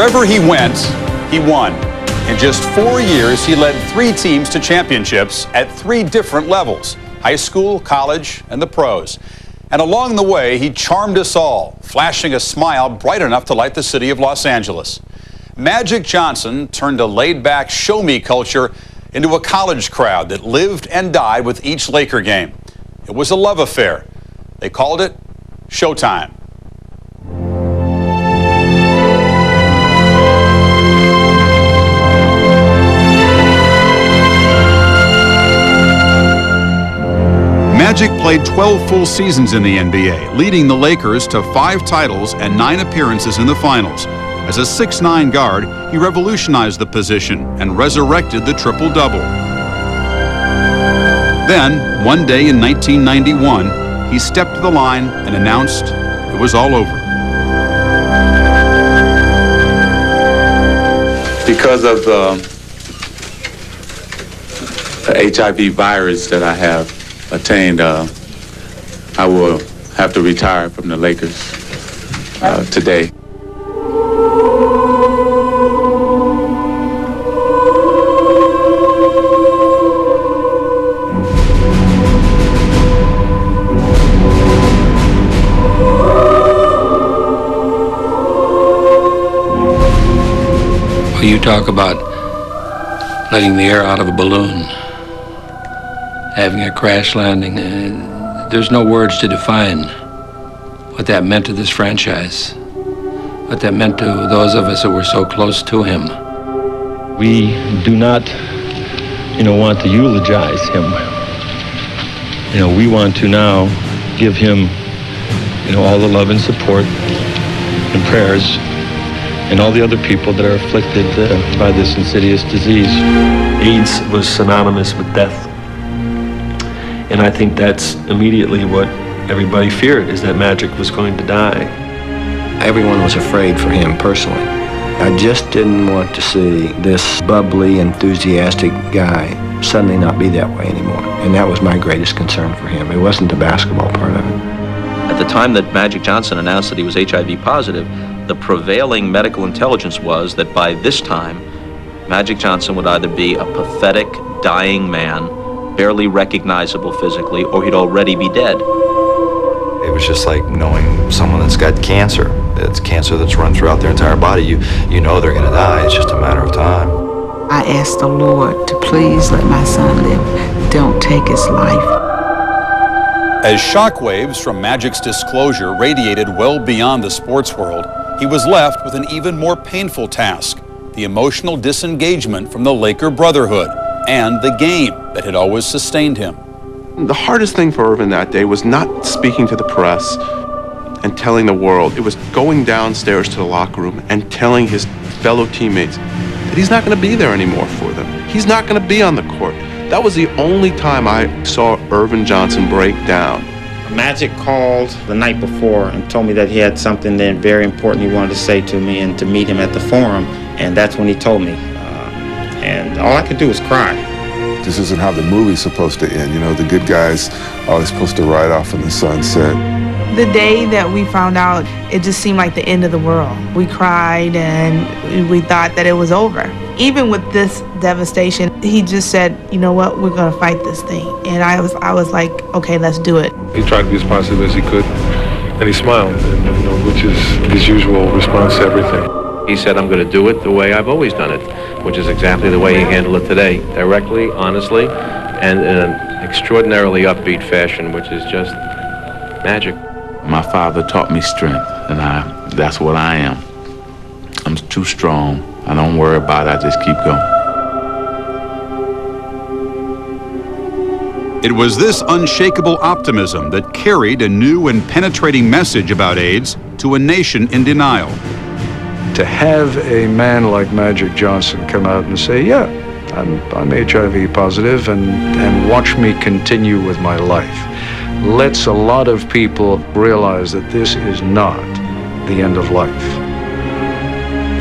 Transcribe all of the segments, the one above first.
Wherever he went, he won. In just 4 years, he led 3 teams to championships at 3 different levels: high school, college, and the pros. And along the way, he charmed us all, flashing a smile bright enough to light the city of Los Angeles. Magic Johnson turned a laid-back show-me culture into a college crowd that lived and died with each Laker game. It was a love affair. They called it Showtime. Magic played 12 full seasons in the NBA, leading the Lakers to 5 titles and 9 appearances in the finals. As a 6'9" guard, he revolutionized the position and resurrected the triple-double. Then, one day in 1991, he stepped to the line and announced it was all over. Because of the HIV virus that I have attained, I will have to retire from the Lakers today. Well, you talk about letting the air out of a balloon, having a crash landing. There's no words to define what that meant to this franchise, what that meant to those of us who were so close to him. We do not, want to eulogize him. We want to now give him, all the love and support and prayers, and all the other people that are afflicted by this insidious disease. AIDS was synonymous with death. And I think that's immediately what everybody feared, is that Magic was going to die. Everyone was afraid for him personally. I just didn't want to see this bubbly, enthusiastic guy suddenly not be that way anymore. And that was my greatest concern for him. It wasn't the basketball part of it. At the time that Magic Johnson announced that he was HIV positive, the prevailing medical intelligence was that by this time, Magic Johnson would either be a pathetic, dying man, barely recognizable physically, or he'd already be dead. It was just like knowing someone that's got cancer. It's cancer that's run throughout their entire body. You know they're gonna die. It's just a matter of time. I asked the Lord to please let my son live. Don't take his life. As shockwaves from Magic's disclosure radiated well beyond the sports world, he was left with an even more painful task: the emotional disengagement from the Laker brotherhood and the game that had always sustained him. The hardest thing for Irvin that day was not speaking to the press and telling the world. It was going downstairs to the locker room and telling his fellow teammates that he's not going to be there anymore for them. He's not going to be on the court. That was the only time I saw Irvin Johnson break down. Magic called the night before and told me that he had something then very important he wanted to say to me and to meet him at the Forum, and that's when he told me. And all I could do was cry. This isn't how the movie's supposed to end. The good guys are always supposed to ride off in the sunset. The day that we found out, it just seemed like the end of the world. We cried and we thought that it was over. Even with this devastation, he just said, you know what, we're gonna fight this thing. And I was like, okay, let's do it. He tried to be as positive as he could, and he smiled, which is his usual response to everything. He said, I'm going to do it the way I've always done it, which is exactly the way he handled it today, directly, honestly, and in an extraordinarily upbeat fashion, which is just magic. My father taught me strength, and that's what I am. I'm too strong. I don't worry about it. I just keep going. It was this unshakable optimism that carried a new and penetrating message about AIDS to a nation in denial. To have a man like Magic Johnson come out and say, yeah, I'm HIV positive, and watch me continue with my life, lets a lot of people realize that this is not the end of life.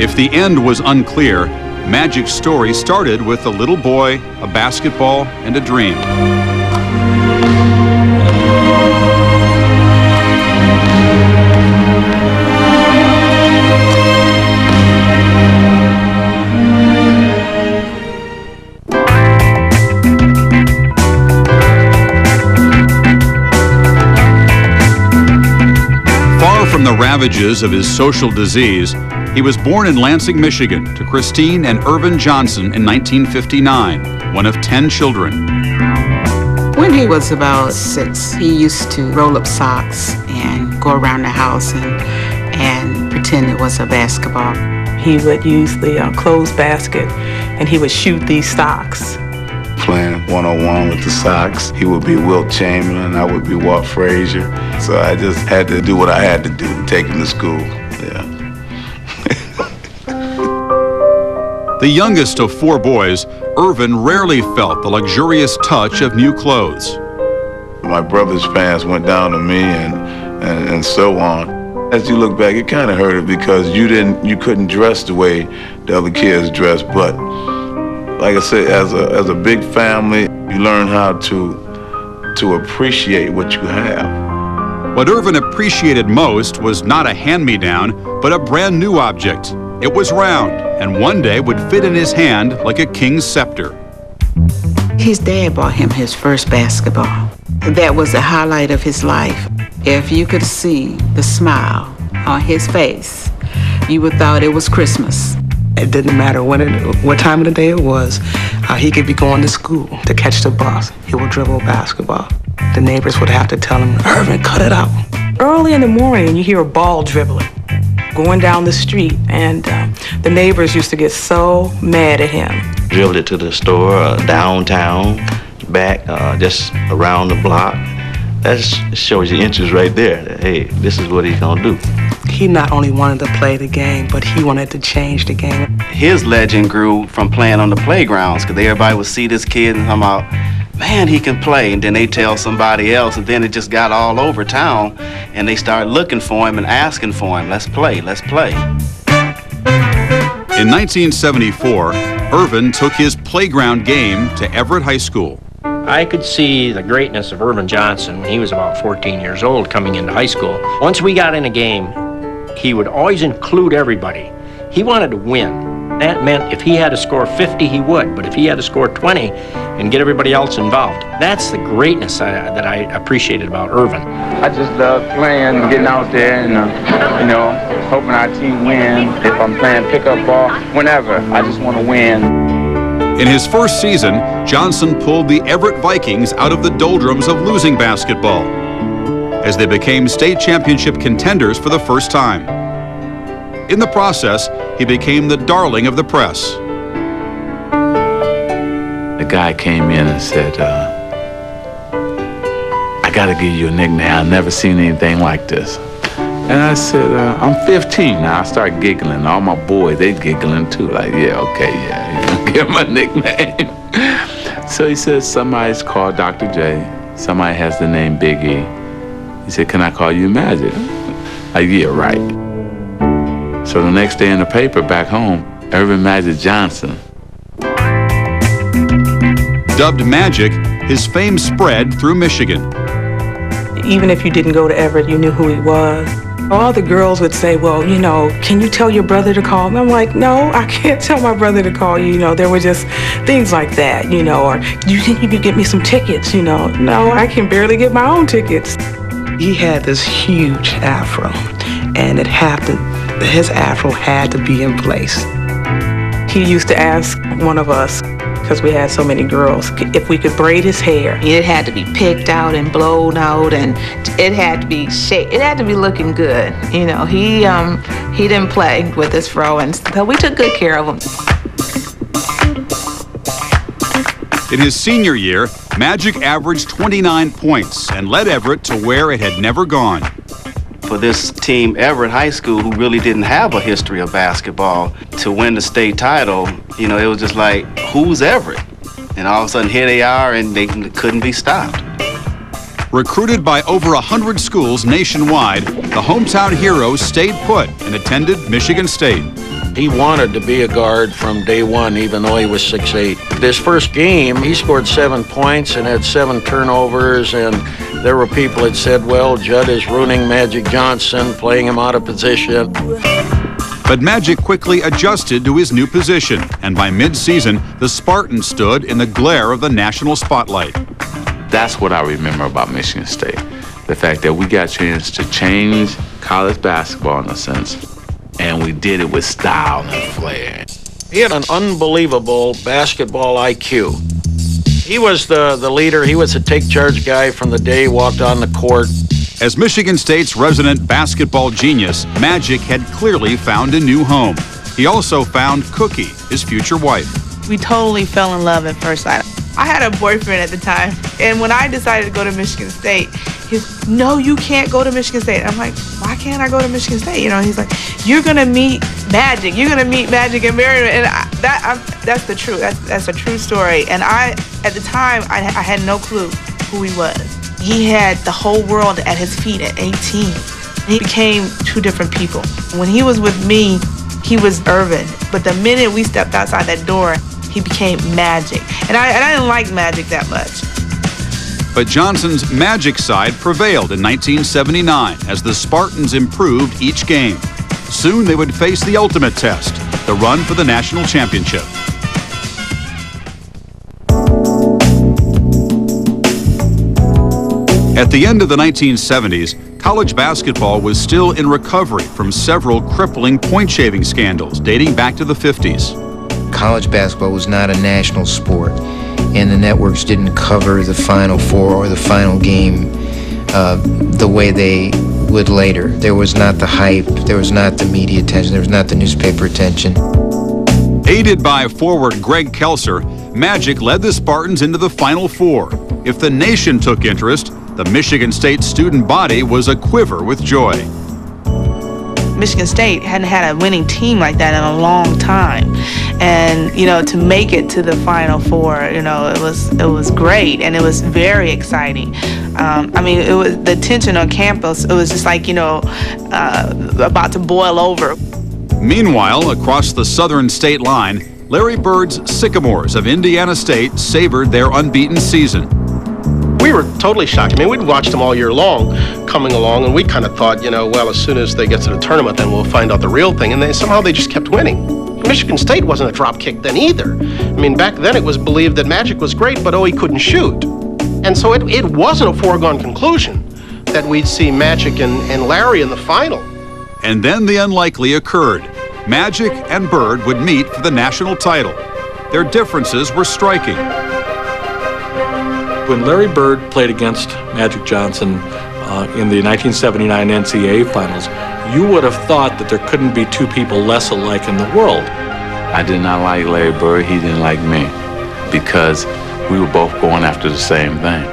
If the end was unclear, Magic's story started with a little boy, a basketball, and a dream. ravages of his social disease, he was born in Lansing, Michigan, to Christine and Irvin Johnson in 1959, one of 10 children. When he was about 6, he used to roll up socks and go around the house and pretend it was a basketball. He would use the clothes basket and he would shoot these socks. Playing one-on-one with the socks, he would be Wilt Chamberlain, I would be Walt Frazier. So I just had to do what I had to do and take him to school. Yeah. The youngest of 4 boys, Irvin rarely felt the luxurious touch of new clothes. My brother's pants went down to me and so on. As you look back, it kind of hurted because you couldn't dress the way the other kids dressed. But like I said, as a big family, you learn how to appreciate what you have. What Irvin appreciated most was not a hand-me-down, but a brand new object. It was round, and one day would fit in his hand like a king's scepter. His dad bought him his first basketball. That was the highlight of his life. If you could see the smile on his face, you would thought it was Christmas. It didn't matter what time of the day it was. He could be going to school to catch the bus. He would dribble a basketball. The neighbors would have to tell him, "Irvin, cut it out." Early in the morning, you hear a ball dribbling, going down the street, and the neighbors used to get so mad at him. Dribbled it to the store, downtown, back, just around the block. That shows you interest right there. That, hey, this is what he's gonna do. He not only wanted to play the game, but he wanted to change the game. His legend grew from playing on the playgrounds, because everybody would see this kid and come out, man, he can play, and then they tell somebody else, and then it just got all over town, and they started looking for him and asking for him, let's play, let's play. In 1974, Irvin took his playground game to Everett High School. I could see the greatness of Irvin Johnson when he was about 14 years old coming into high school. Once we got in a game, he would always include everybody. He wanted to win. That meant if he had to score 50, he would, but if he had to score 20 and get everybody else involved, that's the greatness that I appreciated about Irvin. I just love playing, getting out there and, hoping our team wins. If I'm playing pickup ball, whenever, I just want to win. In his first season, Johnson pulled the Everett Vikings out of the doldrums of losing basketball as they became state championship contenders for the first time. In the process, he became the darling of the press. The guy came in and said, I gotta give you a nickname. I've never seen anything like this. And I said, I'm 15 now. I started giggling. All my boys, they giggling too. Like, yeah, okay, yeah, give him a nickname. So he says, somebody's called Dr. J. Somebody has the name Big E. He said, can I call you Magic? Like, yeah, right. So the next day in the paper back home, Irvin Magic Johnson. Dubbed Magic, his fame spread through Michigan. Even if you didn't go to Everett, you knew who he was. All the girls would say, well, can you tell your brother to call me? I'm like, no, I can't tell my brother to call you. There were just things like that, or do you think you could get me some tickets? No, I can barely get my own tickets. He had this huge afro, and his afro had to be in place. He used to ask one of us, because we had so many girls, if we could braid his hair. It had to be picked out and blown out, and it had to be shaped. It had to be looking good. He didn't play with his fro, and so we took good care of him. In his senior year, Magic averaged 29 points and led Everett to where it had never gone. For this team, Everett High School, who really didn't have a history of basketball, to win the state title, it was just like, who's Everett? And all of a sudden, here they are, and they couldn't be stopped. Recruited by over 100 schools nationwide, the hometown hero stayed put and attended Michigan State. He wanted to be a guard from day one, even though he was 6'8". This first game, he scored 7 points and had 7 turnovers, and there were people that said, well, Judd is ruining Magic Johnson, playing him out of position. But Magic quickly adjusted to his new position, and by mid-season, the Spartan stood in the glare of the national spotlight. That's what I remember about Michigan State. The fact that we got a chance to change college basketball in a sense, and we did it with style and flair. He had an unbelievable basketball IQ. He was the leader. He was the take-charge guy from the day he walked on the court. As Michigan State's resident basketball genius, Magic had clearly found a new home. He also found Cookie, his future wife. We totally fell in love at first sight. I had a boyfriend at the time, and when I decided to go to Michigan State, he's, no, you can't go to Michigan State. I'm like, why can't I go to Michigan State? You know, he's like, you're gonna meet Magic. You're gonna meet Magic and marry him. And that's the truth. That's a true story. And at the time, I had no clue who he was. He had the whole world at his feet at 18. He became two different people. When he was with me, he was Irvin. But the minute we stepped outside that door, he became Magic. And I didn't like Magic that much. But Johnson's Magic side prevailed in 1979 as the Spartans improved each game. Soon they would face the ultimate test, the run for the national championship. At the end of the 1970s, college basketball was still in recovery from several crippling point-shaving scandals dating back to the 50s. College basketball was not a national sport, and the networks didn't cover the Final Four or the final game the way they would later. There was not the hype, there was not the media attention, there was not the newspaper attention. Aided by forward Greg Kelser, Magic led the Spartans into the Final Four. If the nation took interest, the Michigan State student body was aquiver with joy. Michigan State hadn't had a winning team like that in a long time. And, you know, to make it to the Final Four, you know, it was great, and it was very exciting. I mean, it was the tension on campus, it was just like, you know, about to boil over. Meanwhile, across the southern state line, Larry Bird's Sycamores of Indiana State savored their unbeaten season. We were totally shocked. I mean, we'd watched them all year long coming along, and we kind of thought, you know, well, as soon as they get to the tournament, then we'll find out the real thing. And somehow they just kept winning. Michigan State wasn't a drop kick then either. I mean, back then it was believed that Magic was great, but he couldn't shoot. And so it wasn't a foregone conclusion that we'd see Magic and Larry in the final. And then the unlikely occurred. Magic and Bird would meet for the national title. Their differences were striking. When Larry Bird played against Magic Johnson in the 1979 NCAA finals, you would have thought that there couldn't be two people less alike in the world. I did not like Larry Bird, he didn't like me, because we were both going after the same thing.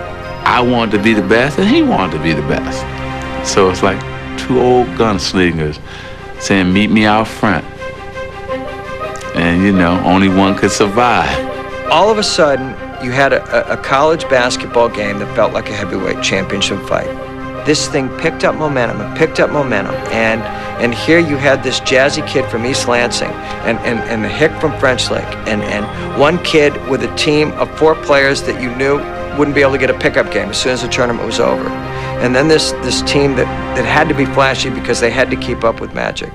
I wanted to be the best, and he wanted to be the best. So it's like two old gunslingers saying, meet me out front. And, you know, only one could survive. All of a sudden, you had a college basketball game that felt like a heavyweight championship fight. This thing picked up momentum and picked up momentum, and here you had this jazzy kid from East Lansing and the hick from French Lick, and one kid with a team of 4 players that you knew wouldn't be able to get a pickup game as soon as the tournament was over. And then this team that had to be flashy because they had to keep up with Magic.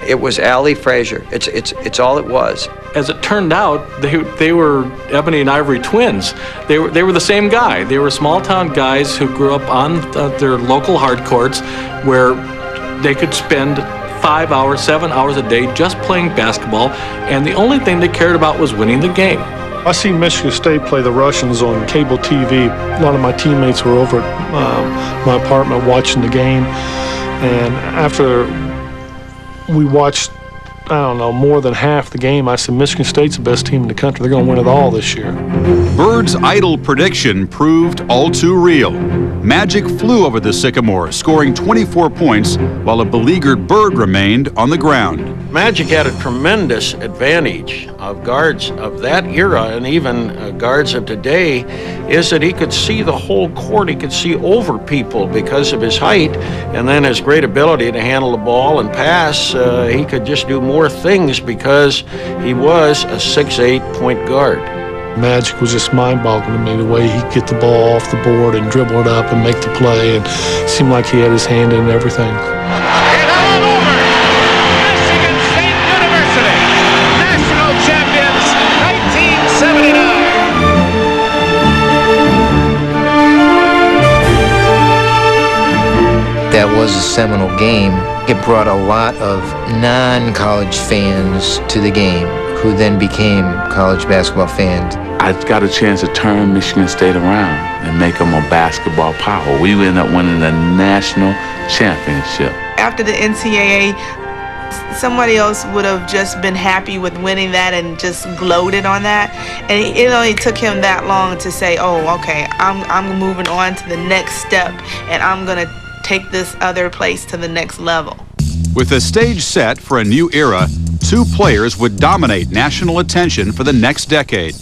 It was Ali Frazier. It's all it was. As it turned out, they were ebony and ivory twins. They were the same guy. They were small town guys who grew up on their local hard courts, where they could spend 5 hours, 7 hours a day just playing basketball, and the only thing they cared about was winning the game. I see Michigan State play the Russians on cable TV. A lot of my teammates were over at my apartment watching the game, and after we watched, I don't know, more than half the game, I said, Michigan State's the best team in the country. They're going to win it all this year. Bird's idle prediction proved all too real. Magic flew over the Sycamores, scoring 24 points, while a beleaguered Bird remained on the ground. Magic had a tremendous advantage of guards of that era, and even guards of today, is that he could see the whole court. He could see over people because of his height, and then his great ability to handle the ball and pass. He could just do more things because he was a 6'8" point guard. Magic was just mind-boggling to me, the way he'd get the ball off the board and dribble it up and make the play, and it seemed like he had his hand in everything. seminal game, it brought a lot of non-college fans to the game who then became college basketball fans. I got a chance to turn Michigan State around and make them a basketball power. We ended up winning the national championship. After the NCAA, somebody else would have just been happy with winning that and just gloated on that. And it only took him that long to say, oh, okay, I'm moving on to the next step, and I'm going to take this other place to the next level. With the stage set for a new era, two players would dominate national attention for the next decade.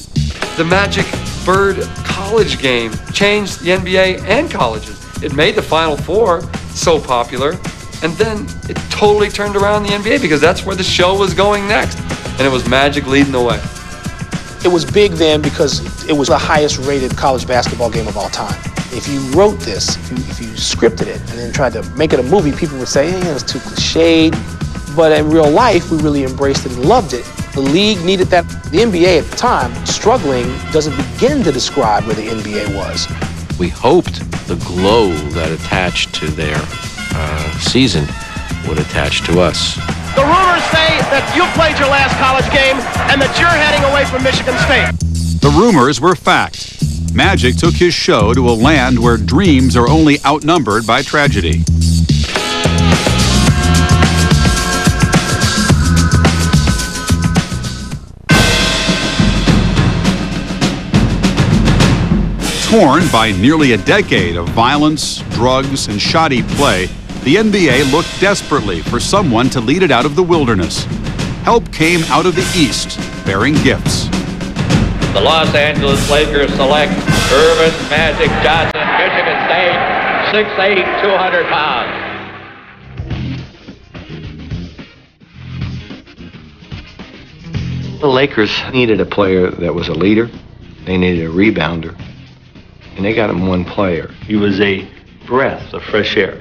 The Magic Bird college game changed the NBA and colleges. It made the Final Four so popular, and then it totally turned around the NBA because that's where the show was going next, and it was Magic leading the way. It was big then because it was the highest rated college basketball game of all time. If you wrote this, if you scripted it and then tried to make it a movie, people would say, hey, it's too cliched. But in real life, we really embraced it and loved it. The league needed that. The NBA at the time, struggling, doesn't begin to describe where the NBA was. We hoped the glow that attached to their season would attach to us. The rumors say that you played your last college game and that you're heading away from Michigan State. The rumors were fact. Magic took his show to a land where dreams are only outnumbered by tragedy. Torn by nearly a decade of violence, drugs, and shoddy play, the NBA looked desperately for someone to lead it out of the wilderness. Help came out of the East, bearing gifts. The Los Angeles Lakers select Earvin Magic Johnson, Michigan State, 6'8", 200 pounds. The Lakers needed a player that was a leader. They needed a rebounder. And they got him one player. He was a breath of fresh air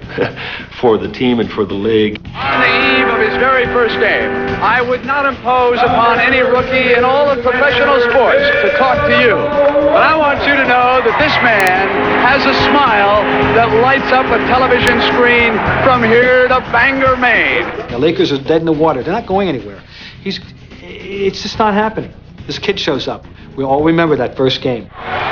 for the team and for the league. On the eve of his very first game, I would not impose upon any rookie in all of professional sports to talk to you. But I want you to know that this man has a smile that lights up a television screen from here to Bangor, Maine. The Lakers are dead in the water. They're not going anywhere. It's just not happening. This kid shows up. We all remember that first game.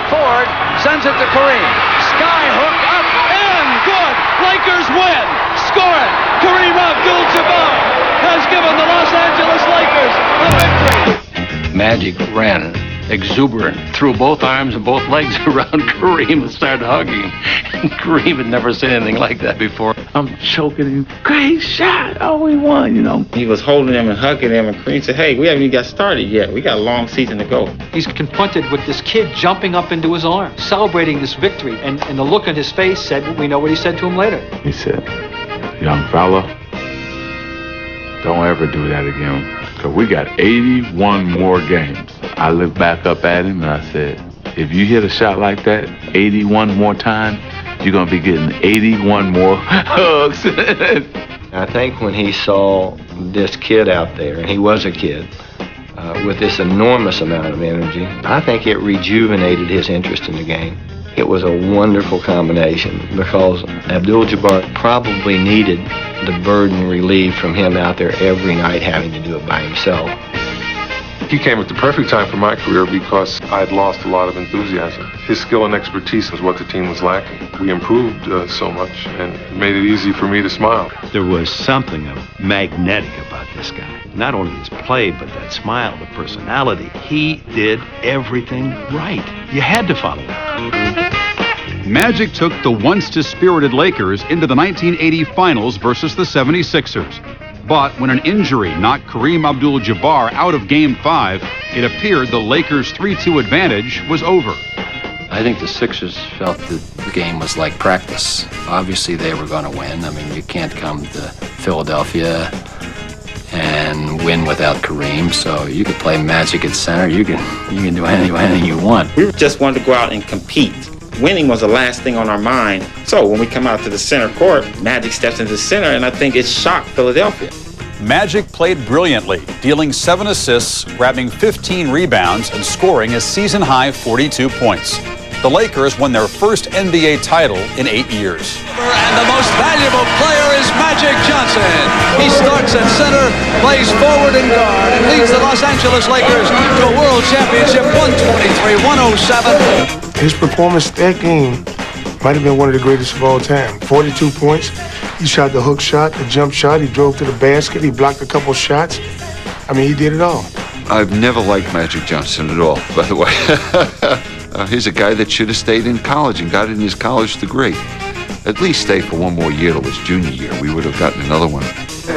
Ford sends it to Kareem. Skyhook up and good. Lakers win. Score it. Kareem Abdul-Jabbar has given the Los Angeles Lakers a victory. Magic ran exuberant, threw both arms and both legs around Kareem and started hugging him. And Kareem had never said anything like that before. I'm choking him. Great shot. Oh, we won, you know. He was holding him and hugging him, and Kareem said, hey, we haven't even got started yet. We got a long season to go. He's confronted with this kid jumping up into his arms, celebrating this victory. And the look on his face said, we know what he said to him later. He said, young fella, don't ever do that again. Because we got 81 more games. I looked back up at him and I said, if you hit a shot like that 81 more times, you're going to be getting 81 more hugs. I think when he saw this kid out there, and he was a kid, with this enormous amount of energy, I think it rejuvenated his interest in the game. It was a wonderful combination because Abdul-Jabbar probably needed the burden relieved from him out there every night having to do it by himself. He came at the perfect time for my career because I had lost a lot of enthusiasm. His skill and expertise was what the team was lacking. We improved so much and it made it easy for me to smile. There was something magnetic about this guy. Not only his play, but that smile, the personality. He did everything right. You had to follow him. Magic took the once dispirited Lakers into the 1980 finals versus the 76ers. But when an injury knocked Kareem Abdul-Jabbar out of Game 5, it appeared the Lakers' 3-2 advantage was over. I think the Sixers felt that the game was like practice. Obviously, they were going to win. I mean, you can't come to Philadelphia and win without Kareem. So you could play Magic at center. You can do anything you want. We just wanted to go out and compete. Winning was the last thing on our mind. So when we come out to the center court, Magic steps into the center, and I think it shocked Philadelphia. Magic played brilliantly, dealing 7 assists, grabbing 15 rebounds, and scoring a season-high 42 points. the Lakers won their first NBA title in 8 years. And the most valuable player is Magic Johnson. He starts at center, plays forward and guard, and leads the Los Angeles Lakers to a world championship 123-107. His performance that game might have been one of the greatest of all time. 42 points. He shot the hook shot, the jump shot. He drove to the basket. He blocked a couple shots. I mean, he did it all. I've never liked Magic Johnson at all, by the way. He's a guy that should have stayed in college and got in his college degree. At least stay for one more year till his junior year. We would have gotten another one.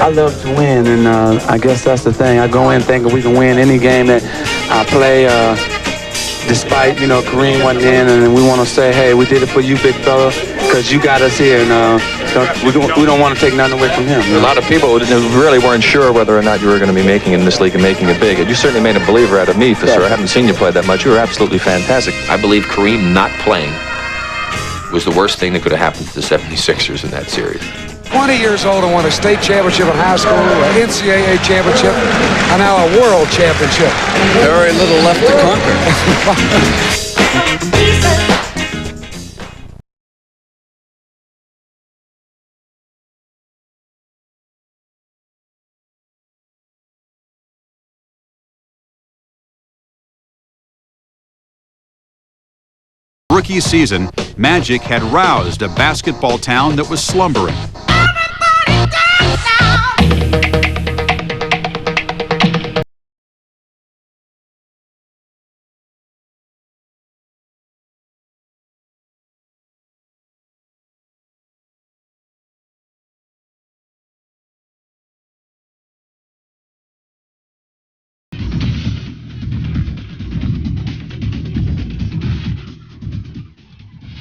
I love to win, and I guess that's the thing. I go in thinking we can win any game that I play, despite, Kareem wasn't in, and we want to say, hey, we did it for you, big fella, because you got us here, and we don't want to take nothing away from him. A lot of people really weren't sure whether or not you were going to be making it in this league and making it big. And you certainly made a believer out of me, for sure. I haven't seen you play that much. You were absolutely fantastic. I believe Kareem not playing was the worst thing that could have happened to the 76ers in that series. 20 years old and won a state championship in high school, an NCAA championship, and now a world championship. Very little left to conquer. Rookie season, Magic had roused a basketball town that was slumbering.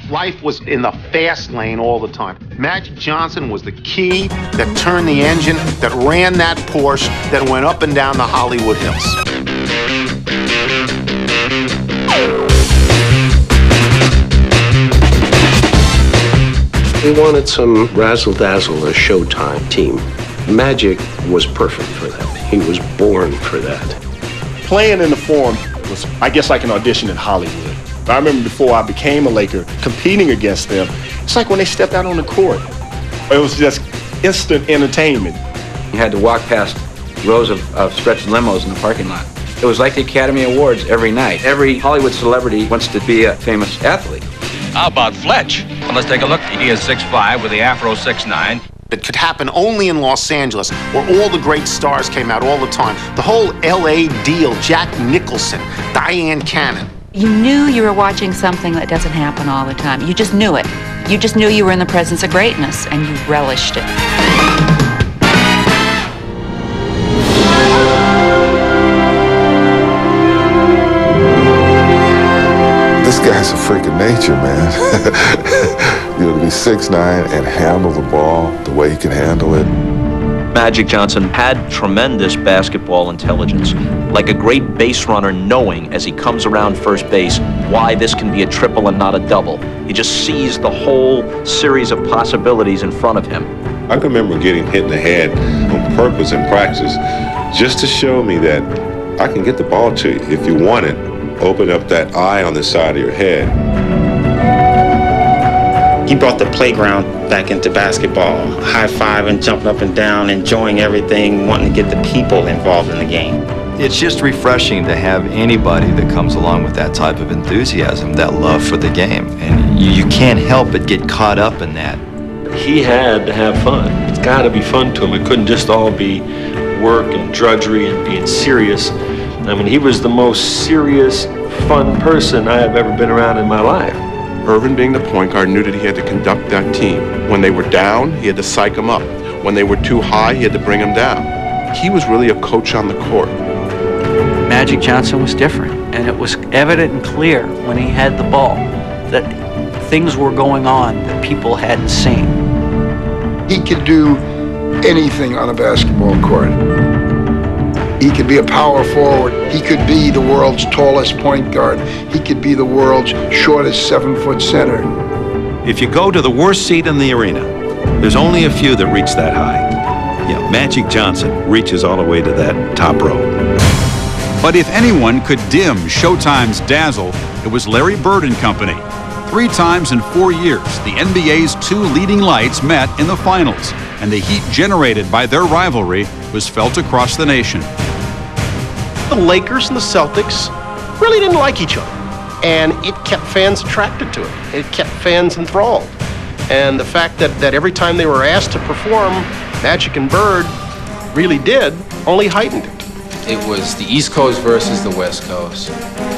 Life was in the fast lane all the time. Magic Johnson was the key that turned the engine, that ran that Porsche, that went up and down the Hollywood Hills. We wanted some razzle-dazzle, a Showtime team. Magic was perfect for that. He was born for that. Playing in the Forum was, I guess, like an audition in Hollywood. I remember before I became a Laker, competing against them, it's like when they stepped out on the court. It was just instant entertainment. You had to walk past rows of stretched limos in the parking lot. It was like the Academy Awards every night. Every Hollywood celebrity wants to be a famous athlete. How about Fletch? Well, let's take a look. He is 6'5" with the Afro 6'9". It could happen only in Los Angeles, where all the great stars came out all the time. The whole L.A. deal, Jack Nicholson, Diane Cannon. You knew you were watching something that doesn't happen all the time. You just knew it. You just knew you were in the presence of greatness, and you relished it. This guy's a freak of nature, man. To be 6'9" and handle the ball the way he can handle it. Magic Johnson had tremendous basketball intelligence, like a great base runner knowing as he comes around first base why this can be a triple and not a double. He just sees the whole series of possibilities in front of him. I can remember getting hit in the head on purpose in practice just to show me that I can get the ball to you if you want it. Open up that eye on the side of your head. He brought the playground back into basketball, high-fiving, jumping up and down, enjoying everything, wanting to get the people involved in the game. It's just refreshing to have anybody that comes along with that type of enthusiasm, that love for the game. And you can't help but get caught up in that. He had to have fun. It's got to be fun to him. It couldn't just all be work and drudgery and being serious. I mean, he was the most serious, fun person I have ever been around in my life. Irvin, being the point guard, knew that he had to conduct that team. When they were down, he had to psych them up. When they were too high, he had to bring them down. He was really a coach on the court. Magic Johnson was different, and it was evident and clear when he had the ball that things were going on that people hadn't seen. He could do anything on a basketball court. He could be a power forward. He could be the world's tallest point guard. He could be the world's shortest 7-foot center. If you go to the worst seat in the arena, there's only a few that reach that high. Yeah, Magic Johnson reaches all the way to that top row. But if anyone could dim Showtime's dazzle, it was Larry Bird and company. 3 times in 4 years, the NBA's 2 leading lights met in the finals, and the heat generated by their rivalry was felt across the nation. The Lakers and the Celtics really didn't like each other, and it kept fans attracted to it. It kept fans enthralled. And the fact that every time they were asked to perform, Magic and Bird really did, only heightened it. It was the East Coast versus the West Coast.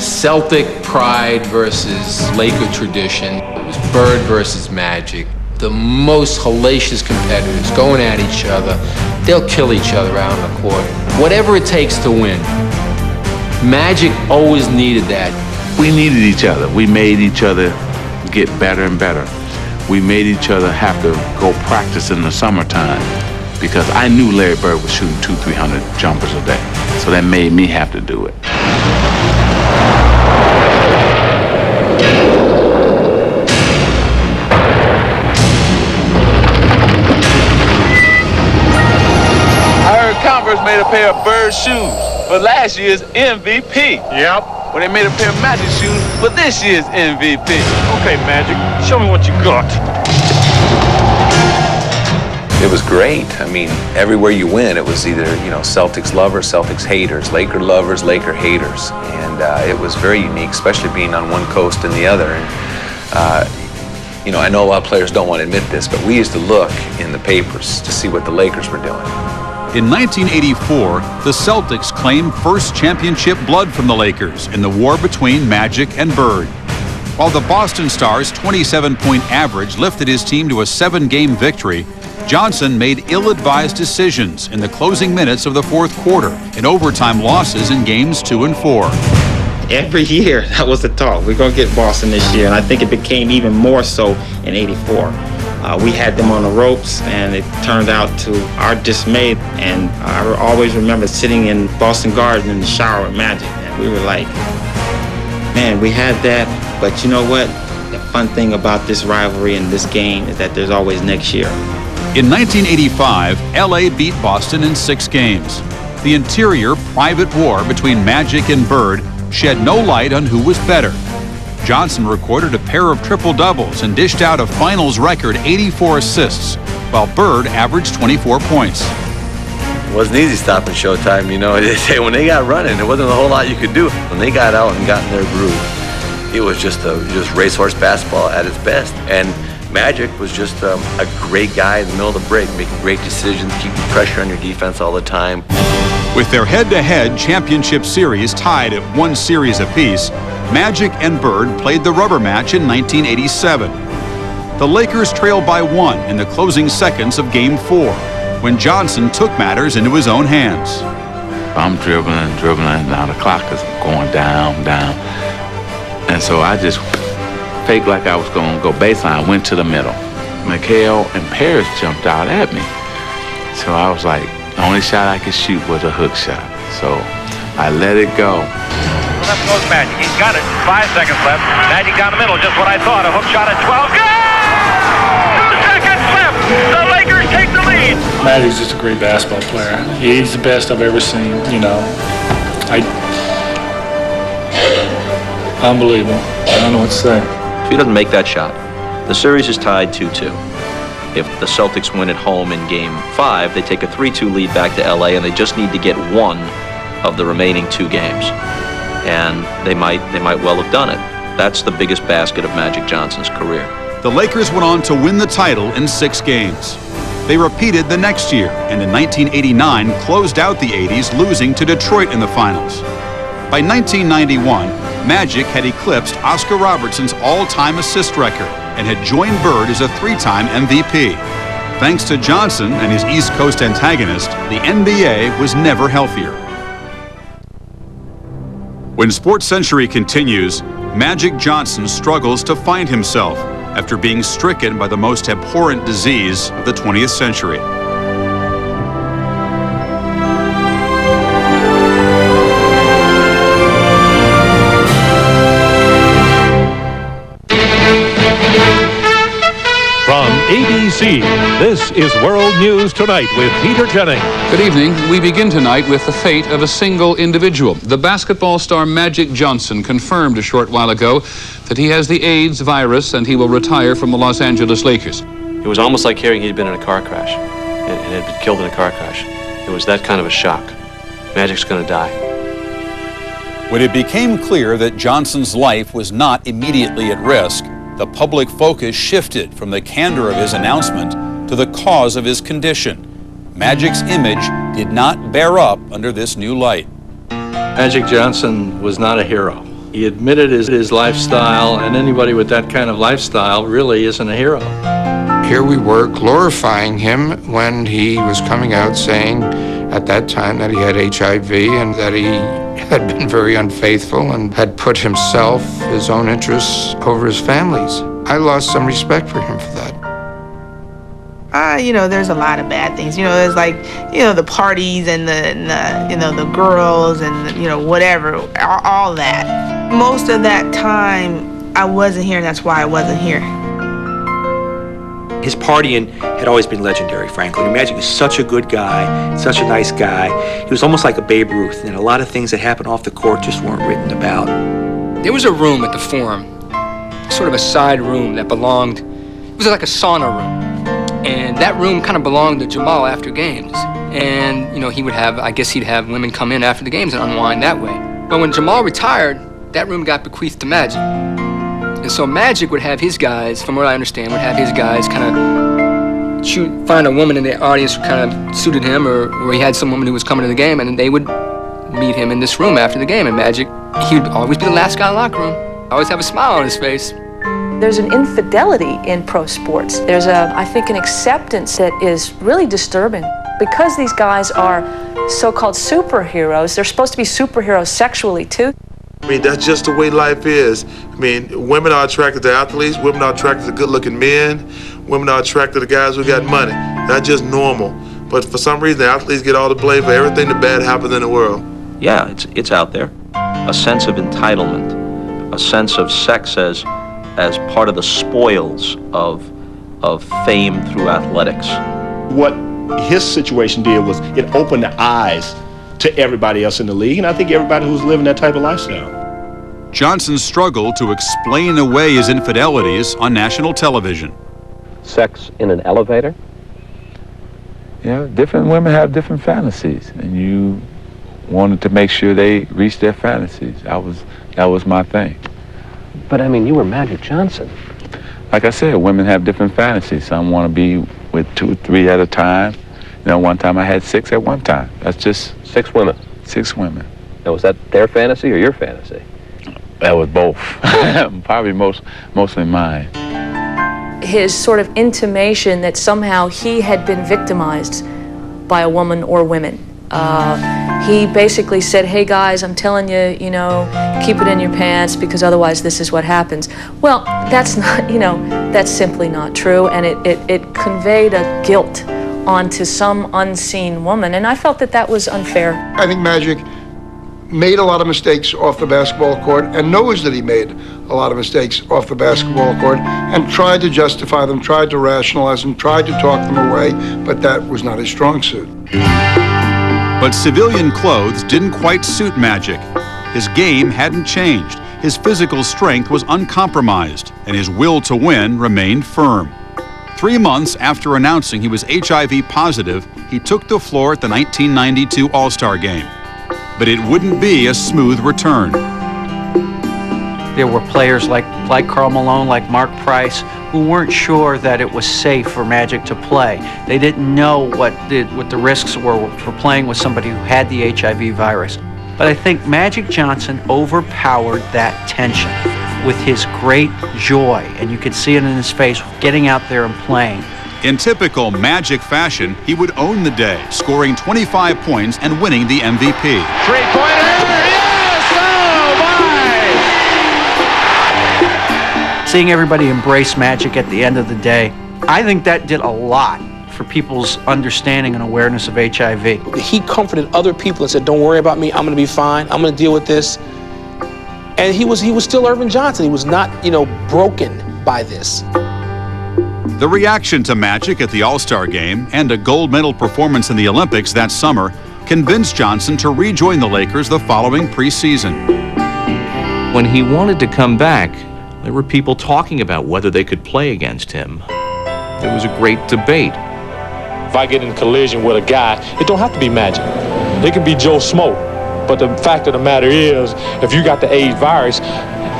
Celtic pride versus Laker tradition. It was Bird versus Magic. The most hellacious competitors going at each other. They'll kill each other out on the court. Whatever it takes to win. Magic always needed that. We needed each other. We made each other get better and better. We made each other have to go practice in the summertime because I knew Larry Bird was shooting 200-300 jumpers a day. So that made me have to do it. I heard Converse made a pair of Bird shoes for last year's MVP. Yep. Well, they made a pair of Magic shoes for this year's MVP. Okay, Magic, show me what you got. It was great. I mean, everywhere you went, it was either, Celtics lovers, Celtics haters, Laker lovers, Laker haters. And it was very unique, especially being on one coast and the other. And, I know a lot of players don't want to admit this, but we used to look in the papers to see what the Lakers were doing. In 1984, the Celtics claimed first championship blood from the Lakers in the war between Magic and Bird. While the Boston Stars' 27-point average lifted his team to a 7-game victory, Johnson made ill-advised decisions in the closing minutes of the fourth quarter in overtime losses in games 2 and 4. Every year, that was the talk. We're going to get Boston this year, and I think it became even more so in '84. We had them on the ropes, and it turned out to our dismay. And I always remember sitting in Boston Garden in the shower with Magic, and we were like, man, we had that, but you know what? The fun thing about this rivalry and this game is that there's always next year. In 1985, LA beat Boston in 6 games. The interior private war between Magic and Bird shed no light on who was better. Johnson recorded a pair of triple-doubles and dished out a finals record 84 assists, while Bird averaged 24 points. It wasn't easy stopping Showtime, They say when they got running, there wasn't a whole lot you could do. When they got out and got in their groove, it was just racehorse basketball at its best. And Magic was just a great guy in the middle of the break, making great decisions, keeping pressure on your defense all the time. With their head-to-head championship series tied at 1 series apiece, Magic and Bird played the rubber match in 1987. The Lakers trailed by 1 in the closing seconds of Game 4, when Johnson took matters into his own hands. I'm dribbling, now the clock is going down. And so I just faked like I was going to go baseline, went to the middle. McHale and Paris jumped out at me. So I was like, the only shot I could shoot was a hook shot. So I let it go. Left goes Magic. He's got it. 5 seconds left. Magic down the middle. Just what I thought. A hook shot at 12. Good! 2 seconds left. The Lakers take the lead. Magic's just a great basketball player. He's the best I've ever seen. Unbelievable. I don't know what to say. If he doesn't make that shot, the series is tied 2-2. If the Celtics win at home in Game 5, they take a 3-2 lead back to LA, and they just need to get 1 of the remaining 2 games. And they might well have done it. That's the biggest basket of Magic Johnson's career. The Lakers went on to win the title in 6 games. They repeated the next year, and in 1989 closed out the 80s, losing to Detroit in the finals. By 1991, Magic had eclipsed Oscar Robertson's all-time assist record and had joined Bird as a 3-time MVP. Thanks to Johnson and his East Coast antagonist, the NBA was never healthier. When SportsCentury continues, Magic Johnson struggles to find himself after being stricken by the most abhorrent disease of the 20th century. From ABC NBC. This is World News Tonight with Peter Jennings. Good evening. We begin tonight with the fate of a single individual. The basketball star Magic Johnson confirmed a short while ago that he has the AIDS virus and he will retire from the Los Angeles Lakers. It was almost like hearing he'd been in a car crash and had been killed in a car crash. It was that kind of a shock. Magic's going to die. When it became clear that Johnson's life was not immediately at risk, the public focus shifted from the candor of his announcement to the cause of his condition. Magic's image did not bear up under this new light. Magic Johnson was not a hero. He admitted his lifestyle, and anybody with that kind of lifestyle really isn't a hero. Here we were glorifying him when he was coming out saying at that time that he had HIV and that he had been very unfaithful and had put himself, his own interests, over his family's. I lost some respect for him for that. There's a lot of bad things. There's like, the parties and the girls and, whatever, all that. Most of that time, I wasn't here, and that's why I wasn't here. His partying had always been legendary, frankly. Magic was such a good guy, such a nice guy. He was almost like a Babe Ruth, and a lot of things that happened off the court just weren't written about. There was a room at the Forum, sort of a side room that belonged, it was like a sauna room. And that room kind of belonged to Jamal after games. And, he'd have women come in after the games and unwind that way. But when Jamal retired, that room got bequeathed to Magic. And so Magic would have his guys, from what I understand, kind of find a woman in the audience who kind of suited him, or he had some woman who was coming to the game, and they would meet him in this room after the game. And Magic, he would always be the last guy in the locker room. Always have a smile on his face. There's an infidelity in pro sports. There's I think, an acceptance that is really disturbing. Because these guys are so-called superheroes, they're supposed to be superheroes sexually too. I mean, that's just the way life is. I mean, women are attracted to athletes, women are attracted to good-looking men, women are attracted to guys who got money. That's just normal. But for some reason, athletes get all the blame for everything that bad happens in the world. Yeah, it's out there. A sense of entitlement, a sense of sex as part of the spoils of fame through athletics. What his situation did was it opened the eyes to everybody else in the league, and I think everybody who's living that type of lifestyle. Johnson struggled to explain away his infidelities on national television. Sex in an elevator? Different women have different fantasies, and you wanted to make sure they reached their fantasies. That was my thing. But I mean, you were Magic Johnson. Like I said, women have different fantasies. Some want to be with 2, 3 at a time. One time I had 6 at one time. That's just 6 women. 6 women. Now, was that their fantasy or your fantasy? That was both. Probably mostly mine. His sort of intimation that somehow he had been victimized by a woman or women. He basically said, hey guys, I'm telling you, keep it in your pants because otherwise this is what happens. Well, that's not, that's simply not true, and it conveyed a guilt onto some unseen woman, and I felt that was unfair. I think Magic made a lot of mistakes off the basketball court and knows that he made a lot of mistakes off the basketball court and tried to justify them, tried to rationalize them, tried to talk them away, but that was not his strong suit. But civilian clothes didn't quite suit Magic. His game hadn't changed. His physical strength was uncompromised, and his will to win remained firm. 3 months after announcing he was HIV positive, he took the floor at the 1992 All-Star Game. But it wouldn't be a smooth return. There were players like Karl Malone, like Mark Price, who weren't sure that it was safe for Magic to play. They didn't know what the risks were for playing with somebody who had the HIV virus. But I think Magic Johnson overpowered that tension with his great joy, and you could see it in his face, getting out there and playing. In typical Magic fashion, he would own the day, scoring 25 points and winning the MVP. Three-pointer, yes! Oh, my! Seeing everybody embrace Magic at the end of the day, I think that did a lot for people's understanding and awareness of HIV. He comforted other people and said, don't worry about me, I'm gonna be fine, I'm gonna deal with this. And he was still Irvin Johnson. He was not, broken by this. The reaction to Magic at the All-Star Game and a gold medal performance in the Olympics that summer convinced Johnson to rejoin the Lakers the following preseason. When he wanted to come back, there were people talking about whether they could play against him. There was a great debate. If I get in collision with a guy, it don't have to be Magic. It could be Joe Smoke. But the fact of the matter is, if you got the AIDS virus,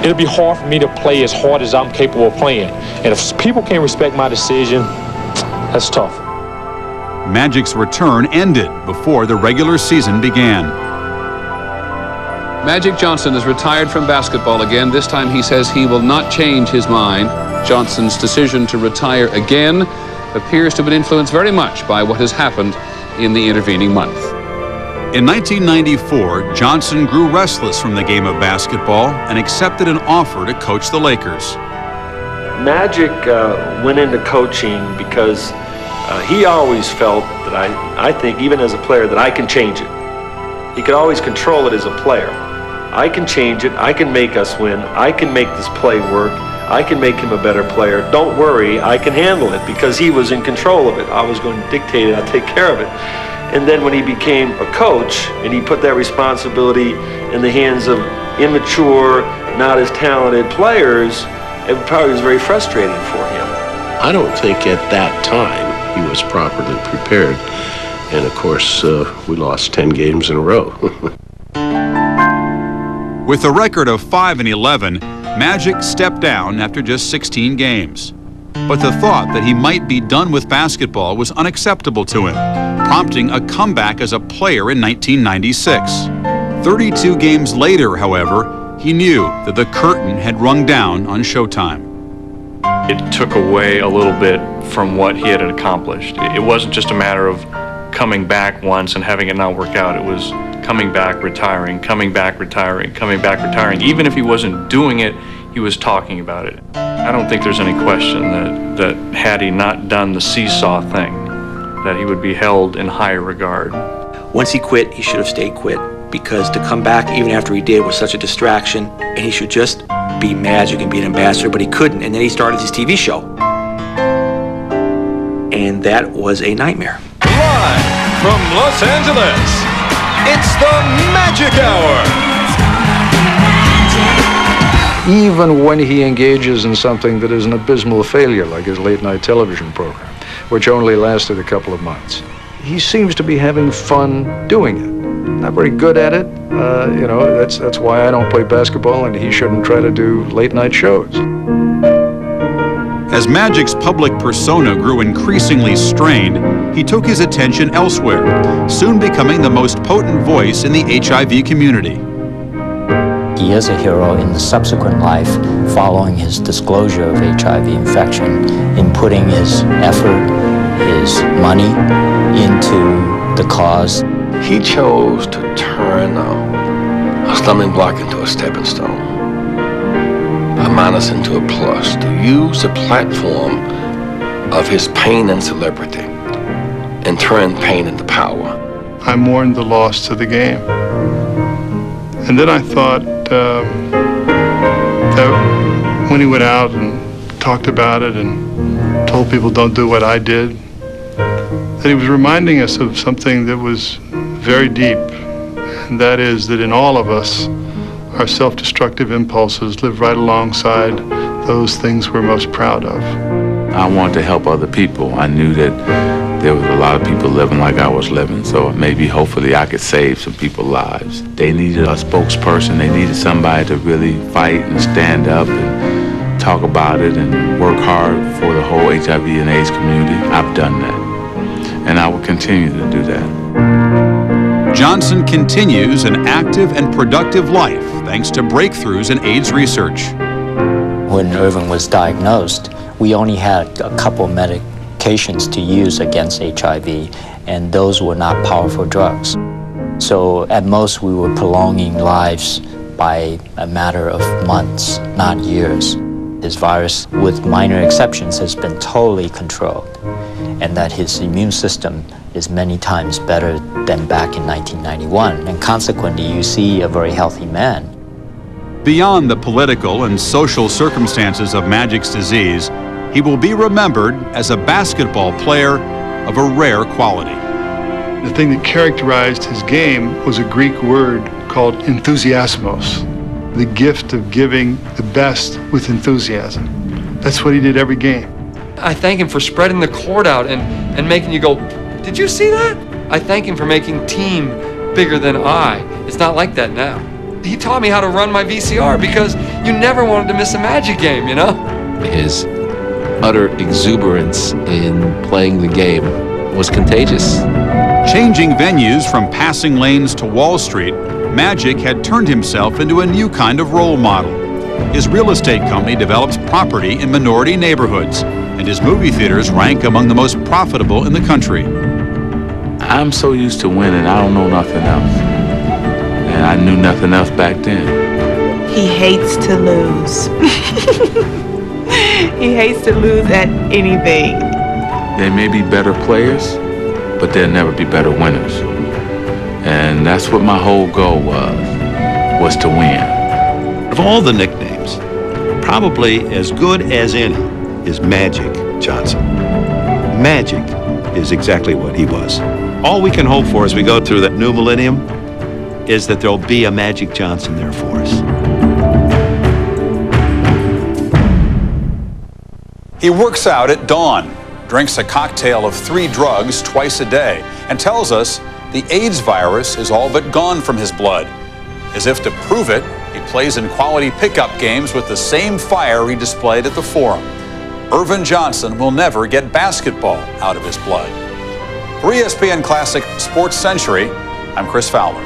it'll be hard for me to play as hard as I'm capable of playing. And if people can't respect my decision, that's tough. Magic's return ended before the regular season began. Magic Johnson is retired from basketball again. This time he says he will not change his mind. Johnson's decision to retire again appears to have been influenced very much by what has happened in the intervening month. In 1994, Johnson grew restless from the game of basketball and accepted an offer to coach the Lakers. Magic went into coaching because he always felt that I think, even as a player, that I can change it. He could always control it as a player. I can change it. I can make us win. I can make this play work. I can make him a better player. Don't worry, I can handle it, because he was in control of it. I was going to dictate it. I'll take care of it. And then when he became a coach and he put that responsibility in the hands of immature, not as talented players, it probably was very frustrating for him. I don't think at that time he was properly prepared. And of course, we lost 10 games in a row. With a record of 5-11, Magic stepped down after just 16 games. But the thought that he might be done with basketball was unacceptable to him, prompting a comeback as a player in 1996. 32 games later, however, he knew that the curtain had rung down on Showtime. It took away a little bit from what he had accomplished. It wasn't just a matter of coming back once and having it not work out. It was coming back, retiring, coming back, retiring, coming back, retiring. Even if he wasn't doing it, he was talking about it. I don't think there's any question that had he not done the seesaw thing, that he would be held in higher regard. Once he quit, he should have stayed quit, because to come back even after he did was such a distraction, and he should just be Magic and be an ambassador, but he couldn't. And then he started his TV show. And that was a nightmare. Live from Los Angeles, it's the Magic Hour. Even when he engages in something that is an abysmal failure, like his late-night television program, which only lasted a couple of months, he seems to be having fun doing it. Not very good at it. You know, that's why I don't play basketball, and he shouldn't try to do late-night shows. As Magic's public persona grew increasingly strained, he took his attention elsewhere, soon becoming the most potent voice in the HIV community. He is a hero in the subsequent life following his disclosure of HIV infection, in putting his effort, his money into the cause. He chose to turn a stumbling block into a stepping stone, a minus into a plus, to use the platform of his pain and celebrity and turn pain into power. I mourned the loss to the game. And then I thought that when he went out and talked about it and told people don't do what I did, that he was reminding us of something that was very deep, and that is that in all of us, our self-destructive impulses live right alongside those things we're most proud of. I wanted to help other people. I knew that there was a lot of people living like I was living, so maybe hopefully I could save some people's lives. They needed a spokesperson. They needed somebody to really fight and stand up and talk about it and work hard for the whole HIV and AIDS community. I've done that, and I will continue to do that. Johnson continues an active and productive life thanks to breakthroughs in AIDS research. When Irving was diagnosed, we only had a couple of medications to use against HIV, and those were not powerful drugs. So at most we were prolonging lives by a matter of months, not years. His virus, with minor exceptions, has been totally controlled, and that his immune system is many times better than back in 1991, and consequently you see a very healthy man. Beyond the political and social circumstances of Magic's disease, he will be remembered as a basketball player of a rare quality. The thing that characterized his game was a Greek word called enthusiasmos, the gift of giving the best with enthusiasm. That's what he did every game. I thank him for spreading the court out and making you go, did you see that? I thank him for making team bigger than I. It's not like that now. He taught me how to run my VCR because you never wanted to miss a Magic game, you know? His utter exuberance in playing the game was contagious. Changing venues from passing lanes to Wall Street, Magic had turned himself into a new kind of role model. His real estate company develops property in minority neighborhoods, and his movie theaters rank among the most profitable in the country. I'm so used to winning, I don't know nothing else. And I knew nothing else back then. He hates to lose. He hates to lose at anything. They may be better players, but they'll never be better winners. And that's what my whole goal was to win. Of all the nicknames, probably as good as any is Magic Johnson. Magic is exactly what he was. All we can hope for as we go through that new millennium is that there'll be a Magic Johnson there for us. He works out at dawn, drinks a cocktail of 3 drugs twice a day, and tells us the AIDS virus is all but gone from his blood. As if to prove it, he plays in quality pickup games with the same fire he displayed at the Forum. Irvin Johnson will never get basketball out of his blood. For ESPN Classic Sports Century, I'm Chris Fowler.